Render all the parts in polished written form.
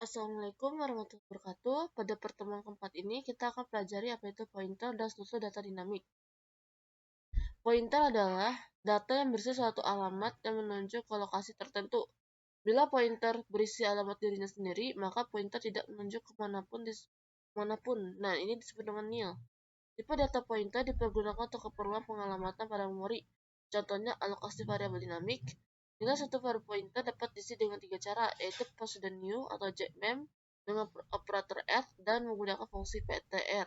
Assalamualaikum warahmatullahi wabarakatuh. Pada pertemuan keempat ini, kita akan pelajari apa itu pointer dan struktur data dinamik. Pointer adalah data yang berisi suatu alamat yang menunjuk ke lokasi tertentu. Bila pointer berisi alamat dirinya sendiri, maka pointer tidak menunjuk kemanapun. Nah, ini disebut dengan nil. Tipe data pointer dipergunakan untuk keperluan pengalamatan pada memori. Contohnya alokasi variabel dinamik. Nilai satu variabel pointer dapat diisi dengan tiga cara, yaitu post dan new atau jmem dengan operator add dan menggunakan fungsi ptr.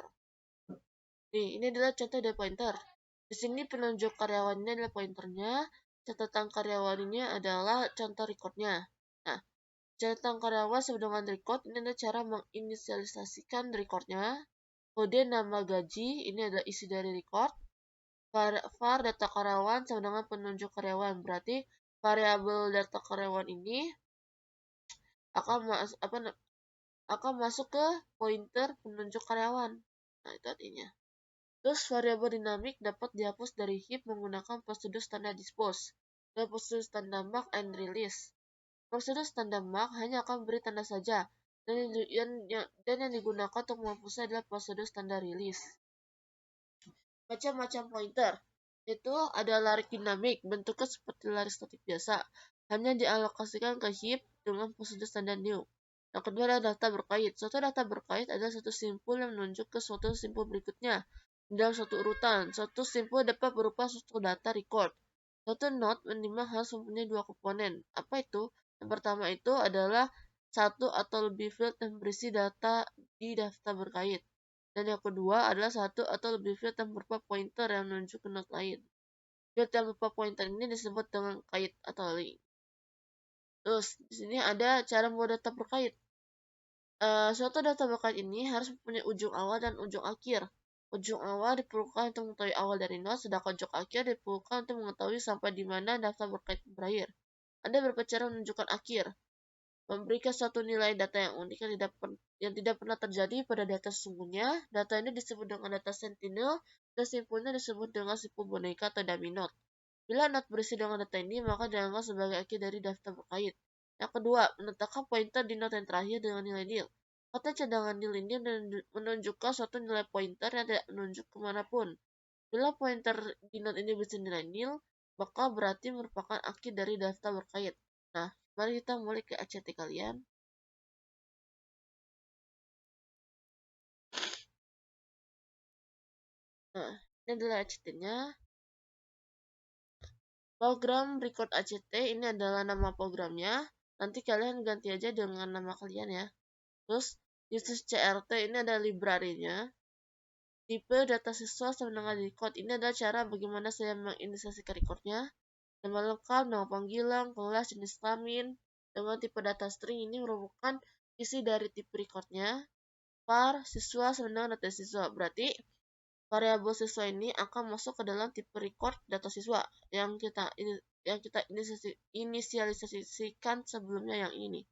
Nih, ini adalah contoh dari pointer. Di sini penunjuk karyawannya adalah pointernya, catatan karyawannya adalah contoh recordnya. Nah, catatan karyawan sama dengan record ini adalah cara menginisialisasikan recordnya. Kode nama gaji ini adalah isi dari record. Var data karyawan sama dengan penunjuk karyawan. Berarti variabel data karyawan ini akan masuk ke pointer penunjuk karyawan. Nah, itu artinya. Terus variabel dinamik dapat dihapus dari heap menggunakan prosedur standar dispose dan prosedur standar mark and release. Prosedur standar mark hanya akan beri tanda saja, dan yang digunakan untuk menghapusnya adalah prosedur standar release. Macam-macam pointer itu ada lari dinamik, bentuknya seperti lari statik biasa, hanya dialokasikan ke heap dengan prosedur standar new. Yang kedua adalah data berkait. Suatu data berkait adalah suatu simpul yang menunjuk ke suatu simpul berikutnya dalam suatu urutan. Suatu simpul dapat berupa suatu data record. Suatu node minimal harus mempunyai dua komponen. Apa itu? Yang pertama itu adalah satu atau lebih field yang berisi data di daftar berkait. Dan yang kedua adalah satu atau lebih field yang berupa pointer yang menunjuk ke node lain. Field yang berupa pointer ini disebut dengan kait atau link. Terus di sini ada cara membuat data berkait. Suatu data berkait ini harus mempunyai ujung awal dan ujung akhir. Ujung awal diperlukan untuk mengetahui awal dari node, sedangkan ujung akhir diperlukan untuk mengetahui sampai di mana daftar berkait berakhir. Ada beberapa cara menunjukkan akhir. Memberikan suatu nilai data yang unik yang tidak pernah terjadi pada data sesungguhnya. Data ini disebut dengan data sentinel, dan simpulnya disebut dengan simpul boneka atau dummy node. Bila node berisi dengan data ini, maka dianggap sebagai akhir dari daftar berkait. Yang kedua, menetapkan pointer di node yang terakhir dengan nilai nil. Kata cadangan nil ini menunjukkan suatu nilai pointer yang tidak menunjuk kemanapun. Bila pointer di node ini berisi nilai nil, maka berarti merupakan akhir dari daftar berkait. Nah, mari kita mulai ke ACT kalian. Nah, ini adalah ACT-nya. Program record ACT ini adalah nama programnya. Nanti kalian ganti aja dengan nama kalian ya. Terus, uses CRT ini adalah library-nya. Tipe data siswa sama dengan record. Ini adalah cara bagaimana saya menginisialisasikan recordnya. Nama lengkap, nama panggilan, kelas, jenis kelamin. Dengan tipe data string ini merupakan isi dari tipe recordnya. Var siswa sama dengan data siswa. Berarti variabel siswa ini akan masuk ke dalam tipe record data siswa yang kita inisialisasikan sebelumnya yang ini.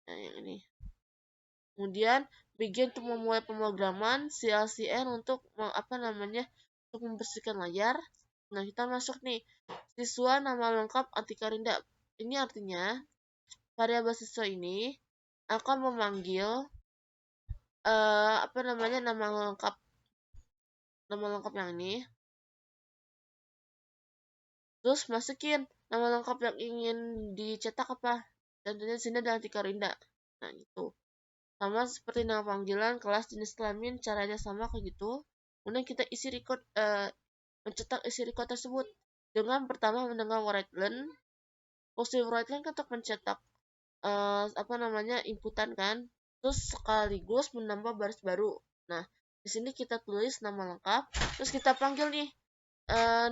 Nah, yang ini. Kemudian begin untuk memulai pemrograman, CLCN untuk untuk membersihkan layar. Nah, kita masuk nih siswa nama lengkap Atika Rinda. Ini artinya variabel siswa ini akan memanggil nama lengkap yang ini. Terus masukin nama lengkap yang ingin dicetak apa. Dan di sini adalah Atika Rinda. Nah, gitu. Sama seperti nama panggilan, kelas, jenis kelamin, caranya sama kayak gitu. Kemudian kita isi record, mencetak isi record tersebut dengan pertama mendengar write len. Fungsi write len untuk mencetak inputan kan. Terus sekaligus menambah baris baru. Nah, di sini kita tulis nama lengkap. Terus kita panggil nih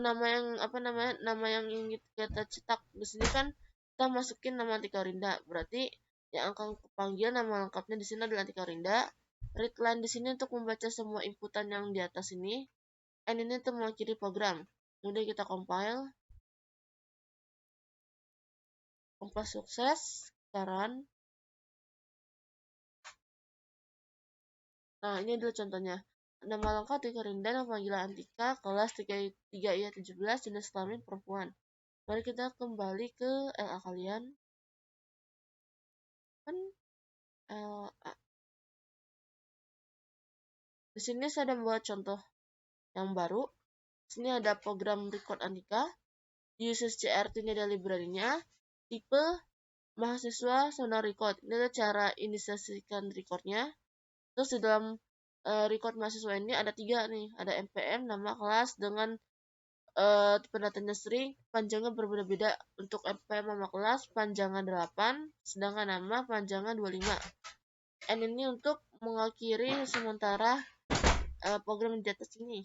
nama yang ingin kita cetak. Di sini kan kita masukin nama Atika Rinda. Berarti yang akan kepanggil nama lengkapnya di sini adalah Atika Rinda. Read line di sini untuk membaca semua inputan yang di atas ini. And ini untuk mengakhiri program. Kemudian kita compile. Compile sukses. Kita run. Nah, ini adalah contohnya. Nama lengkap Atika Rinda, nama panggilan Antika, kelas 3I17, jenis kelamin perempuan. Mari kita kembali ke LA kalian. Di sini saya membuat contoh yang baru. Di sini ada program record Andika. Di USSCRT ini ada library-nya. Tipe mahasiswa sonar record. Ini adalah cara inisiasikan recordnya. Terus di dalam record mahasiswa ini ada 3 nih. Ada NPM, nama kelas, dengan tipe datanya string, panjangnya berbeda-beda. Untuk NPM nama kelas, panjangnya 8, sedangkan nama panjangnya 25. N ini untuk mengakhiri sementara program di atas ini.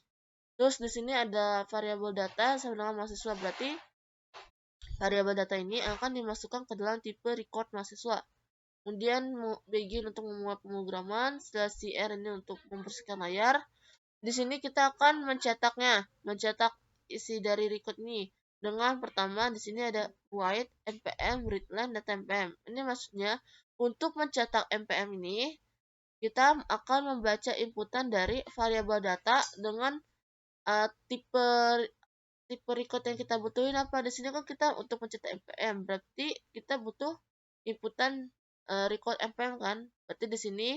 Terus di sini ada variabel data sama dengan mahasiswa, berarti variabel data ini akan dimasukkan ke dalam tipe record mahasiswa. Kemudian begin untuk membuat pemrograman, setelah CR ini untuk membersihkan layar. Di sini kita akan mencetak isi dari record ini. Dengan pertama di sini ada write npm readline data npm. Ini maksudnya untuk mencetak npm ini kita akan membaca inputan dari variabel data dengan tipe record yang kita butuhin apa. Di sini kan kita untuk mencetak npm, berarti kita butuh inputan record npm kan. Berarti di sini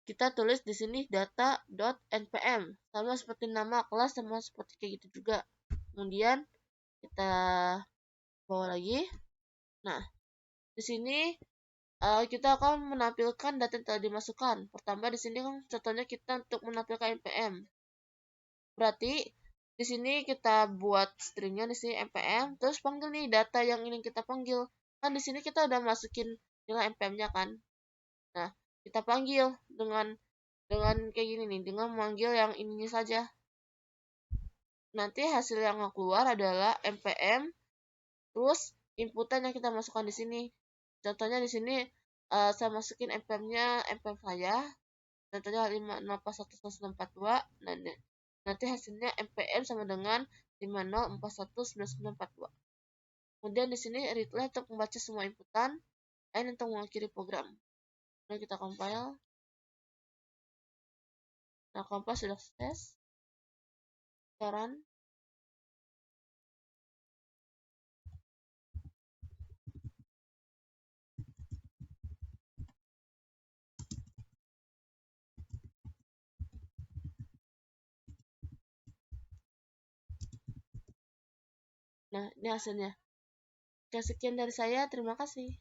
kita tulis di sini data.npm, sama seperti nama kelas, sama seperti kayak gitu juga. Kemudian kita bawa lagi. Nah, di sini kita akan menampilkan data yang telah dimasukkan. Pertama di sini kan contohnya kita untuk menampilkan npm. Berarti di sini kita buat stringnya di sini npm, terus panggil nih data yang ingin kita panggil. Kan di sini kita udah masukin nilai npm-nya kan. Nah, kita panggil dengan kayak gini nih, dengan memanggil yang ininya saja. Nanti hasil yang keluar adalah npm, terus inputan yang kita masukkan di sini. Contohnya di sini saya masukin npm-nya npm saya, contohnya 50419942. Nah, nanti hasilnya npm sama dengan 50419942. Kemudian di sini readline untuk membaca semua inputan, n untuk mengakhiri program. Nah, kita compile. Nah, compile sudah sukses. Sekarang nah, ini hasilnya. Oke, sekian dari saya. Terima kasih.